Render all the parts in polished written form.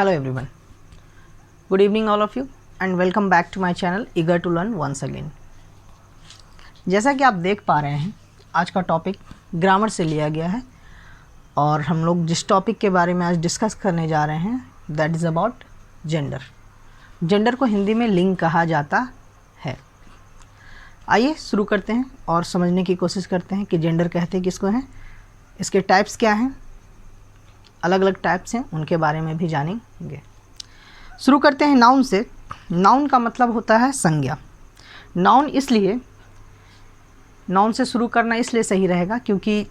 Hello everyone. Good evening all of you and welcome back to my channel eager to learn once again. जैसा कि आप देख पा रहे हैं आज का टॉपिक ग्रामर से लिया गया है और हम लोग जिस टॉपिक के बारे में आज डिस्कस करने जा रहे हैं that is about gender. Gender को हिंदी में लिंग कहा जाता है। आइए शुरू करते हैं और समझने की कोशिश करते हैं कि जेंडर कहते किसको हैं, इसके टाइप्स क्या हैं, अलग अलग टाइप्स हैं उनके बारे में भी जानेंगे। शुरू करते हैं नाउन से। नाउन का मतलब होता है संज्ञा। नाउन से शुरू करना इसलिए सही रहेगा क्योंकि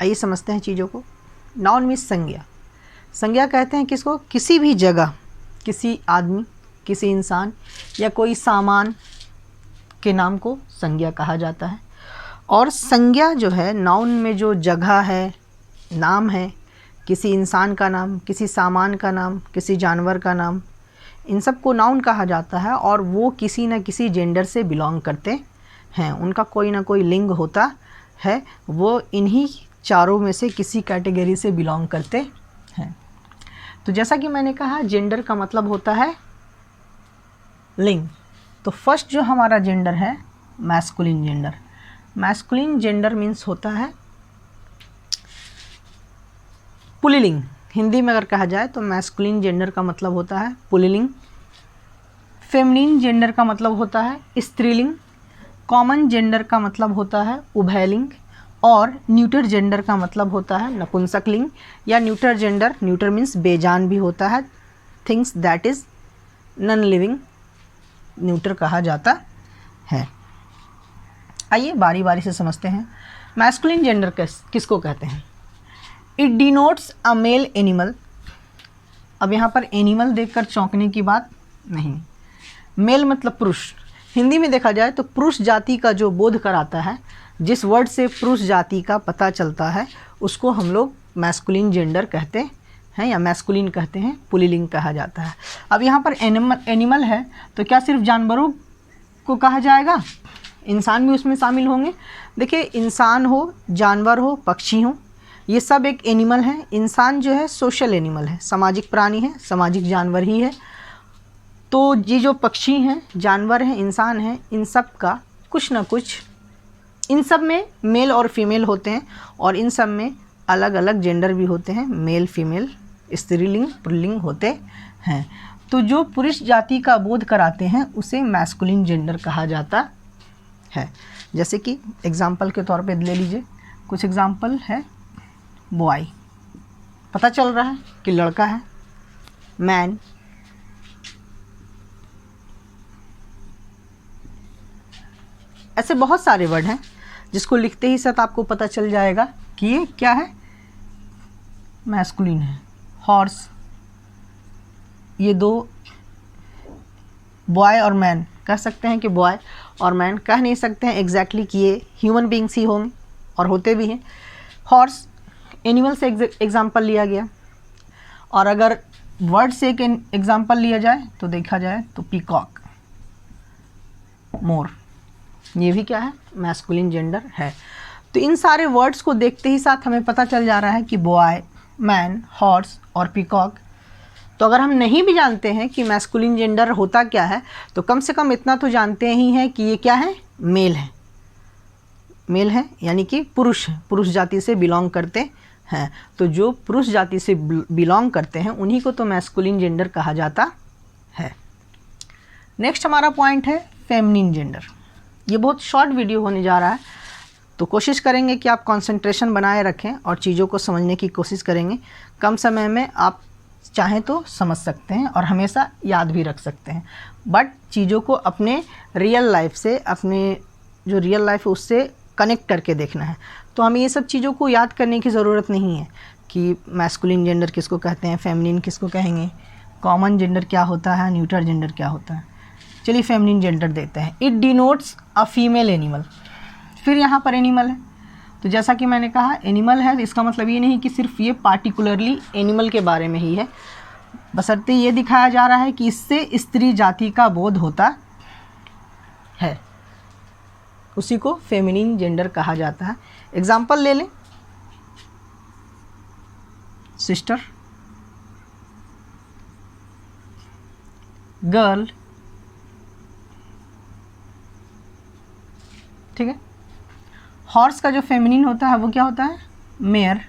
आइए समझते हैं चीज़ों को। नाउन मीन्स संज्ञा। संज्ञा कहते हैं किसको, किसी भी जगह, किसी आदमी, किसी इंसान या कोई सामान के नाम को संज्ञा कहा जाता है। और संज्ञा जो है नाउन में जो जगह है, नाम है, किसी इंसान का नाम, किसी सामान का नाम, किसी जानवर का नाम, इन सब को नाउन कहा जाता है और वो किसी न किसी जेंडर से बिलोंग करते हैं। उनका कोई ना कोई लिंग होता है, वो इन्हीं चारों में से किसी कैटेगरी से बिलोंग करते हैं। तो जैसा कि मैंने कहा जेंडर का मतलब होता है लिंग। तो फर्स्ट जो हमारा जेंडर है masculine gender. Masculine gender means होता है पुल्लिंग। हिंदी में अगर कहा जाए तो मैस्कुलिन जेंडर का मतलब होता है पुल्लिंग। फेमिनिन जेंडर का मतलब होता है स्त्रीलिंग। कॉमन जेंडर का मतलब होता है उभयलिंग। और न्यूटर जेंडर का मतलब होता है नपुंसकलिंग या न्यूटर जेंडर। न्यूटर मीन्स बेजान भी होता है, things that is non living neuter कहा जाता है। आइए बारी बारी से समझते हैं मैस्कुलिन जेंडर किसको कहते हैं। It denotes a male animal. अब यहाँ पर एनिमल देखकर चौंकने की बात नहीं। मेल मतलब पुरुष। हिंदी में देखा जाए तो पुरुष जाति का जो बोध कराता है, जिस वर्ड से पुरुष जाति का पता चलता है, उसको हम लोग मैस्कुलिन जेंडर कहते हैं या मैस्कुलिन कहते हैं, पुल्लिंग कहा जाता है। अब यहाँ पर एनिमल है तो क्या सिर्फ जानवरों को कहा जाएगा? इंसान भी उसमें शामिल होंगे। देखिए इंसान हो, जानवर हो, पक्षी हो, ये सब एक एनिमल है। इंसान जो है सोशल एनिमल है, सामाजिक प्राणी है, सामाजिक जानवर ही है। तो ये जो पक्षी हैं, जानवर हैं, इंसान हैं, इन सब का कुछ ना कुछ, इन सब में मेल और फीमेल होते हैं और इन सब में अलग अलग जेंडर भी होते हैं, मेल फीमेल, स्त्रीलिंग पुल्लिंग होते हैं। तो जो पुरुष जाति का बोध कराते हैं उसे मैस्कुलिन जेंडर कहा जाता है। जैसे कि एग्जाम्पल के तौर पे ले लीजिए, कुछ एग्जाम्पल है। बॉय, पता चल रहा है कि लड़का है। मैन, ऐसे बहुत सारे वर्ड हैं जिसको लिखते ही साथ आपको पता चल जाएगा कि ये क्या है, मैस्कुलिन है। हॉर्स, ये दो बॉय और मैन कह सकते हैं कि बॉय और मैन कह नहीं सकते हैं एग्जैक्टली कि ये ह्यूमन बींग्स ही होंगे और होते भी हैं। हॉर्स एनिमल से एग्जाम्पल लिया गया। और अगर वर्ड से एक एग्जाम्पल लिया जाए तो देखा जाए तो पीकॉक, मोर, ये भी क्या है, मैस्कुलिन जेंडर है। तो इन सारे वर्ड्स को देखते ही साथ हमें पता चल जा रहा है कि बॉय, मैन, हॉर्स और पीकॉक। तो अगर हम नहीं भी जानते हैं कि मैस्कुलिन जेंडर होता क्या है तो कम से कम इतना तो जानते ही हैं कि ये क्या है, मेल है। मेल है यानी कि पुरुष है, पुरुष जाति से बिलोंग करते हैं। तो जो पुरुष जाति से बिलोंग करते हैं उन्हीं को तो मैस्कुलिन जेंडर कहा जाता है। नेक्स्ट हमारा पॉइंट है फेमिनिन जेंडर। ये बहुत शॉर्ट वीडियो होने जा रहा है तो कोशिश करेंगे कि आप कंसंट्रेशन बनाए रखें और चीज़ों को समझने की कोशिश करेंगे। कम समय में आप चाहें तो समझ सकते हैं और हमेशा याद भी रख सकते हैं, बट चीज़ों को अपने रियल लाइफ से, अपने जो रियल लाइफ है उससे कनेक्ट करके देखना है। तो हमें ये सब चीज़ों को याद करने की ज़रूरत नहीं है कि मैस्कुलिन जेंडर किसको कहते हैं, फेमिनिन किसको कहेंगे, कॉमन जेंडर क्या होता है, न्यूटर जेंडर क्या होता है। चलिए फेमिनिन जेंडर देते हैं। It denotes a female animal. फिर यहाँ पर एनिमल है तो जैसा कि मैंने कहा एनिमल है, इसका मतलब ये नहीं कि सिर्फ ये पार्टिकुलरली एनिमल के बारे में ही है, बशर्ते ये दिखाया जा रहा है कि इससे स्त्री जाति का बोध होता है, उसी को फेमिनिन जेंडर कहा जाता है। एग्जाम्पल ले लें, सिस्टर, गर्ल, ठीक है। हॉर्स का जो फेमिनिन होता है वो क्या होता है, मेयर।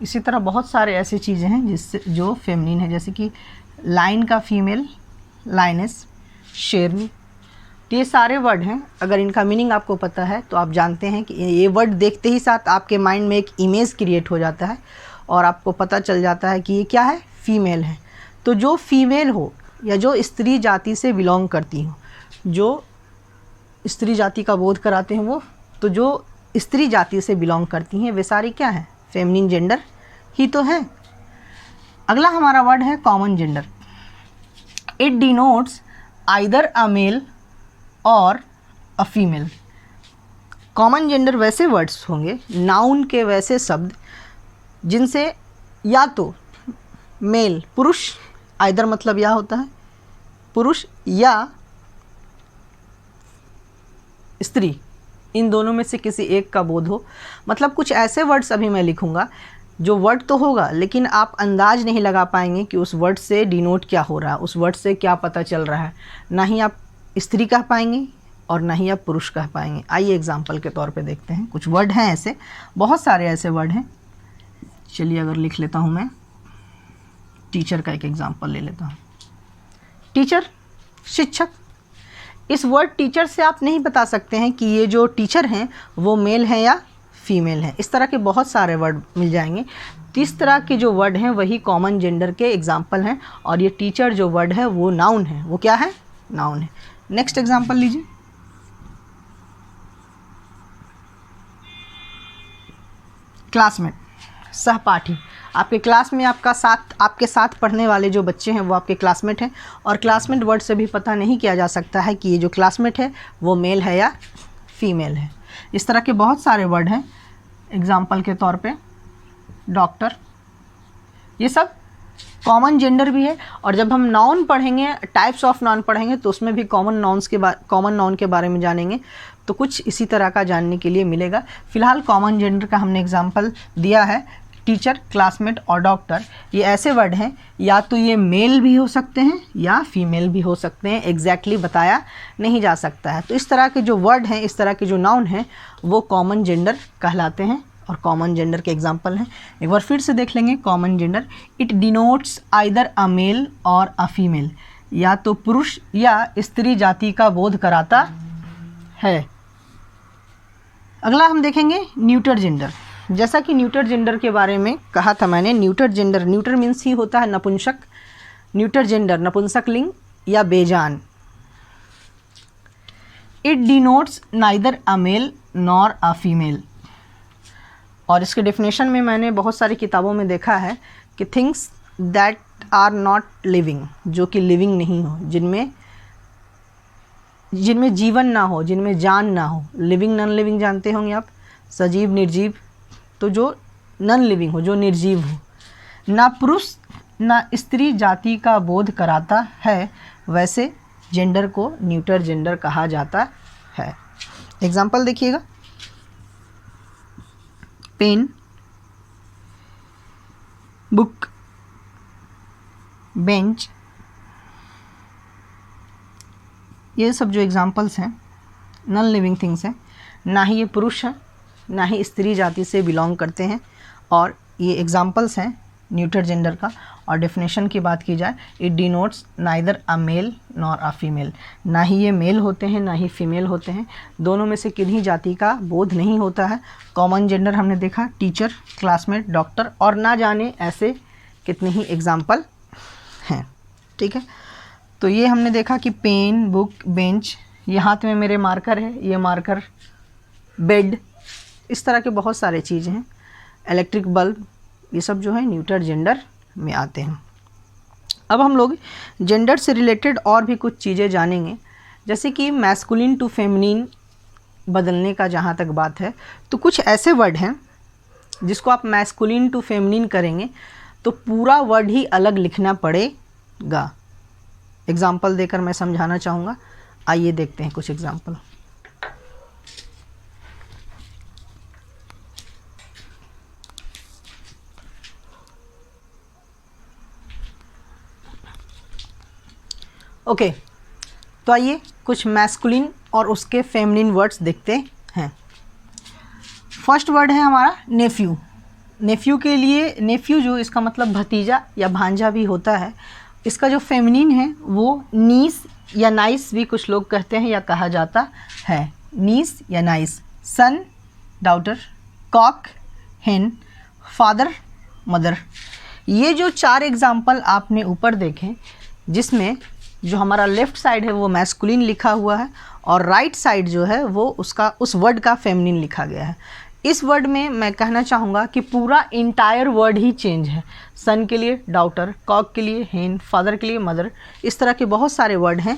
इसी तरह बहुत सारे ऐसी चीज़ें हैं जिससे जो फेमिनिन है, जैसे कि लाइन का फीमेल लाइनेस, शेरनी। तो ये सारे वर्ड हैं, अगर इनका मीनिंग आपको पता है तो आप जानते हैं कि ये वर्ड देखते ही साथ आपके माइंड में एक इमेज क्रिएट हो जाता है और आपको पता चल जाता है कि ये क्या है, फीमेल है। तो जो फीमेल हो या जो स्त्री जाति से बिलोंग करती हो, जो स्त्री जाति का बोध कराते हैं वो, तो जो स्त्री जाति से बिलोंग करती हैं वे सारी क्या हैं, फेमिनिन जेंडर ही तो है। अगला हमारा वर्ड है common gender. It denotes either a male or a female. Common gender वैसे वर्ड्स होंगे, नाउन के वैसे शब्द जिनसे या तो मेल पुरुष, आइदर मतलब या होता है पुरुष, या स्त्री, इन दोनों में से किसी एक का बोध हो। मतलब कुछ ऐसे वर्ड्स अभी मैं लिखूंगा जो वर्ड तो होगा लेकिन आप अंदाज नहीं लगा पाएंगे कि उस वर्ड से डिनोट क्या हो रहा है, उस वर्ड से क्या पता चल रहा है। ना ही आप स्त्री कह पाएंगे और ना ही आप पुरुष कह पाएंगे। आइए एग्जाम्पल के तौर पे देखते हैं। कुछ वर्ड हैं ऐसे, बहुत सारे ऐसे वर्ड हैं। चलिए अगर लिख लेता हूँ मैं, टीचर का एक एग्जाम्पल ले लेता हूँ। टीचर, शिक्षक। इस वर्ड टीचर से आप नहीं बता सकते हैं कि ये जो टीचर हैं वो मेल हैं या फीमेल हैं। इस तरह के बहुत सारे वर्ड मिल जाएंगे। तो इस तरह के जो वर्ड हैं वही कॉमन जेंडर के एग्जाम्पल हैं, और ये टीचर जो वर्ड है वो नाउन है। वो क्या है, नाउन है। नेक्स्ट एग्जाम्पल लीजिए। क्लासमेट, सहपाठी। आपके क्लास में आपके साथ पढ़ने वाले जो बच्चे हैं वो आपके क्लासमेट हैं, और क्लासमेट वर्ड से भी पता नहीं किया जा सकता है कि ये जो क्लासमेट है वो मेल है या फीमेल है। इस तरह के बहुत सारे वर्ड हैं। एग्जाम्पल के तौर पे डॉक्टर, ये सब कॉमन जेंडर भी है। और जब हम नाउन पढ़ेंगे, टाइप्स ऑफ नाउन पढ़ेंगे, तो उसमें भी कॉमन नाउन के बारे में जानेंगे, तो कुछ इसी तरह का जानने के लिए मिलेगा। फिलहाल कॉमन जेंडर का हमने एग्जाम्पल दिया है, टीचर, क्लासमेट और डॉक्टर। ये ऐसे वर्ड हैं, या तो ये मेल भी हो सकते हैं या फीमेल भी हो सकते हैं, एग्जैक्टली बताया नहीं जा सकता है। तो इस तरह के जो वर्ड हैं, इस तरह के जो नाउन हैं, वो कॉमन जेंडर कहलाते हैं और कॉमन जेंडर के एग्जाम्पल हैं। एक बार फिर से देख लेंगे common gender. It denotes either a male or a female, या तो पुरुष या स्त्री जाति का बोध कराता है। अगला हम देखेंगे न्यूटर जेंडर। जैसा कि न्यूटर जेंडर के बारे में कहा था मैंने, न्यूटर जेंडर, न्यूटर मीन्स ही होता है नपुंसक, न्यूटर जेंडर नपुंसक लिंग या बेजान। It denotes neither a male nor a female. और इसके डेफिनेशन में मैंने बहुत सारी किताबों में देखा है कि things that are not living, जो कि लिविंग नहीं हो, जिनमें जीवन ना हो, जिनमें जान ना हो। लिविंग नॉन लिविंग जानते होंगे आप, सजीव निर्जीव। तो जो नॉन लिविंग हो, जो निर्जीव हो, ना पुरुष ना स्त्री जाति का बोध कराता है, वैसे जेंडर को न्यूटर जेंडर कहा जाता है। एग्जाम्पल देखिएगा, पेन, बुक, बेंच। ये सब जो एग्जाम्पल्स हैं नॉन लिविंग थिंग्स हैं। ना ही ये पुरुष हैं ना ही स्त्री जाति से बिलोंग करते हैं, और ये एग्जाम्पल्स हैं न्यूटर जेंडर का। और डेफिनेशन की बात की जाए, it denotes neither a male nor a female. ना ही ये मेल होते हैं ना ही फीमेल होते हैं, दोनों में से किन्हीं जाति का बोध नहीं होता है। कॉमन जेंडर हमने देखा, टीचर, क्लासमेट, डॉक्टर, और ना जाने ऐसे कितने ही एग्जाम्पल हैं। ठीक है, तो ये हमने देखा कि पेन, बुक, बेंच। ये हाथ में मेरे मार्कर है, ये मार्कर, बेड, इस तरह के बहुत सारे चीज़ें हैं। इलेक्ट्रिक बल्ब, ये सब जो है न्यूटर जेंडर में आते हैं। अब हम लोग जेंडर से रिलेटेड और भी कुछ चीज़ें जानेंगे, जैसे कि मैस्कुलिन टू फेमिनिन बदलने का जहाँ तक बात है, तो कुछ ऐसे वर्ड हैं जिसको आप मैस्कुलिन टू फेमिनिन करेंगे तो पूरा वर्ड ही अलग लिखना पड़ेगा। एग्जाम्पल देकर मैं समझाना चाहूँगा। आइए देखते हैं कुछ एग्जाम्पल। ओके, तो आइए कुछ मैस्कुलिन और उसके फेमिनिन वर्ड्स देखते हैं। फर्स्ट वर्ड है हमारा नेफ्यू। नेफ्यू के लिए, नेफ्यू जो इसका मतलब भतीजा या भांजा भी होता है, इसका जो फेमिनिन है वो नीस या नाइस भी कुछ लोग कहते हैं या कहा जाता है। नीस या नाइस। सन डॉटर, कॉक हेन, फादर मदर। ये जो 4 एग्जाम्पल आपने ऊपर देखे, जिसमें जो हमारा लेफ़्ट साइड है वो मैस्कुलिन लिखा हुआ है और राइट साइड जो है वो उसका उस वर्ड का फेमिनिन लिखा गया है। इस वर्ड में मैं कहना चाहूँगा कि पूरा इंटायर वर्ड ही चेंज है। सन के लिए डॉटर, कॉक के लिए हेन, फादर के लिए मदर। इस तरह के बहुत सारे वर्ड हैं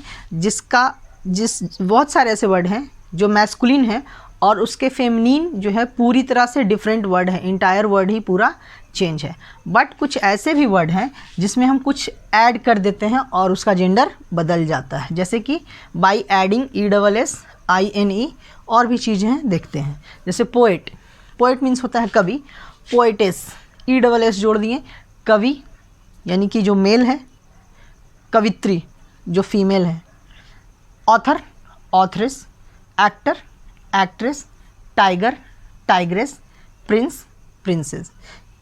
बहुत सारे ऐसे वर्ड हैं जो मैस्कुलिन है और उसके फेमिनिन जो है पूरी तरह से डिफरेंट वर्ड है। इंटायर वर्ड ही पूरा चेंज है। बट कुछ ऐसे भी वर्ड हैं जिसमें हम कुछ ऐड कर देते हैं और उसका जेंडर बदल जाता है, जैसे कि बाई एडिंग ESSINE और भी चीज़ें हैं, देखते हैं। जैसे पोएट, पोएट मीन्स होता है कवि। पोएटेस, ESS जोड़ दिए, कवि यानी कि जो मेल है, कवित्री जो फीमेल है, author, authoress, actor, actress, tiger, tigress, prince, princess.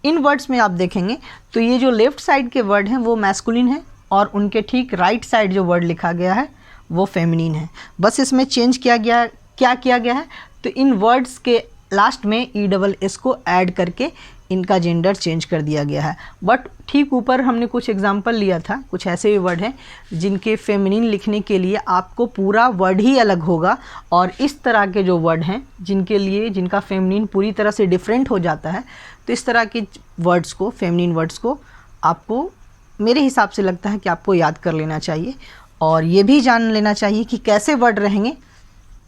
इन वर्ड्स में आप देखेंगे तो ये जो लेफ़्ट साइड के वर्ड हैं वो मैस्कुलिन है और उनके ठीक राइट साइड जो वर्ड लिखा गया है वो फेमिनिन है। बस इसमें चेंज क्या किया गया है, तो इन वर्ड्स के लास्ट में ESS को ऐड करके इनका जेंडर चेंज कर दिया गया है। बट ठीक ऊपर हमने कुछ एग्जांपल लिया था, कुछ ऐसे भी वर्ड हैं जिनके फेमिनिन लिखने के लिए आपको पूरा वर्ड ही अलग होगा, और इस तरह के जो वर्ड हैं जिनका फेमिनिन पूरी तरह से डिफरेंट हो जाता है, तो इस तरह के वर्ड्स को, फेमिनिन वर्ड्स को आपको, मेरे हिसाब से लगता है कि आपको याद कर लेना चाहिए और ये भी जान लेना चाहिए कि कैसे वर्ड रहेंगे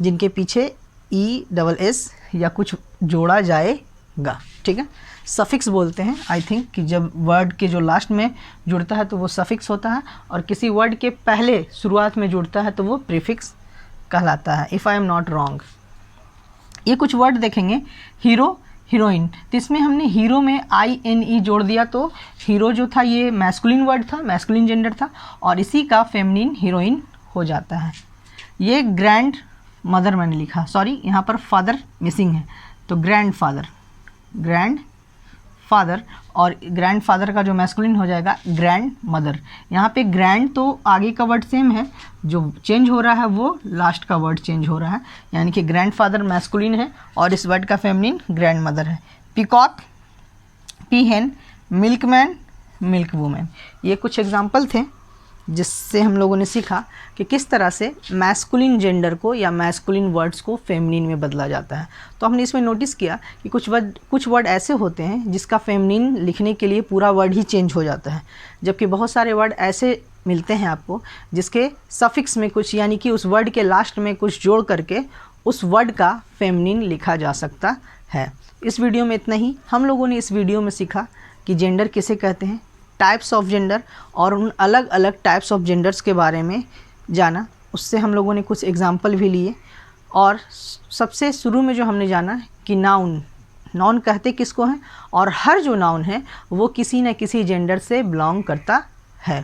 जिनके पीछे ESS या कुछ जोड़ा जाएगा। ठीक है, सफिक्स बोलते हैं आई थिंक कि जब वर्ड के जो लास्ट में जुड़ता है तो वो सफिक्स होता है, और किसी वर्ड के पहले शुरुआत में जुड़ता है तो वो प्रीफिक्स कहलाता है, if I am not wrong. ये कुछ वर्ड देखेंगे, हीरो, हीरोइन, तो इसमें हमने हीरो में INE जोड़ दिया, तो हीरो जो था ये मैस्कुलिन वर्ड था, मैस्कुलिन जेंडर था, और इसी का फेमिनिन हीरोइन हो जाता है। ये ग्रैंड मदर मैंने लिखा, सॉरी यहाँ पर फादर मिसिंग है, तो ग्रैंड फादर, और ग्रैंड फादर का जो मैस्कुलिन हो जाएगा ग्रैंड मदर। यहाँ पे ग्रैंड तो आगे का वर्ड सेम है, जो चेंज हो रहा है वो लास्ट का वर्ड चेंज हो रहा है, यानी कि ग्रैंड फादर मैस्कुलिन है और इस वर्ड का फेमिनिन ग्रैंड मदर है। Peacock, peahen, milkman, milk women. ये कुछ एग्जाम्पल थे जिससे हम लोगों ने सीखा कि किस तरह से मैस्कुलिन जेंडर को या मैस्कुलिन वर्ड्स को फेमिनिन में बदला जाता है। तो हमने इसमें नोटिस किया कि कुछ वर्ड ऐसे होते हैं जिसका फेमिनिन लिखने के लिए पूरा वर्ड ही चेंज हो जाता है, जबकि बहुत सारे वर्ड ऐसे मिलते हैं आपको जिसके सफिक्स में कुछ, यानी कि उस वर्ड के लास्ट में कुछ जोड़ करके उस वर्ड का फेमिनिन लिखा जा सकता है। इस वीडियो में इतना ही। हम लोगों ने इस वीडियो में सीखा कि जेंडर किसे कहते हैं, टाइप्स ऑफ जेंडर, और उन अलग अलग टाइप्स ऑफ जेंडर्स के बारे में जाना। उससे हम लोगों ने कुछ एग्जाम्पल भी लिए, और सबसे शुरू में जो हमने जाना कि नाउन कहते किसको हैं, और हर जो नाउन है वो किसी न किसी जेंडर से बिलोंग करता है।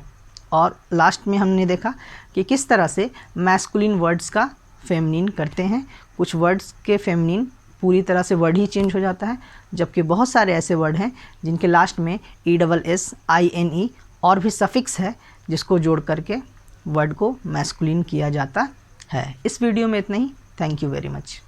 और लास्ट में हमने देखा कि किस तरह से मैस्कुलिन वर्ड्स का फेमिनिन करते हैं। कुछ वर्ड्स के फेमिनिन पूरी तरह से वर्ड ही चेंज हो जाता है, जबकि बहुत सारे ऐसे वर्ड हैं जिनके लास्ट में ESSINE और भी सफिक्स है जिसको जोड़ करके वर्ड को मैस्कुलिन किया जाता है। इस वीडियो में इतना ही। Thank you very much.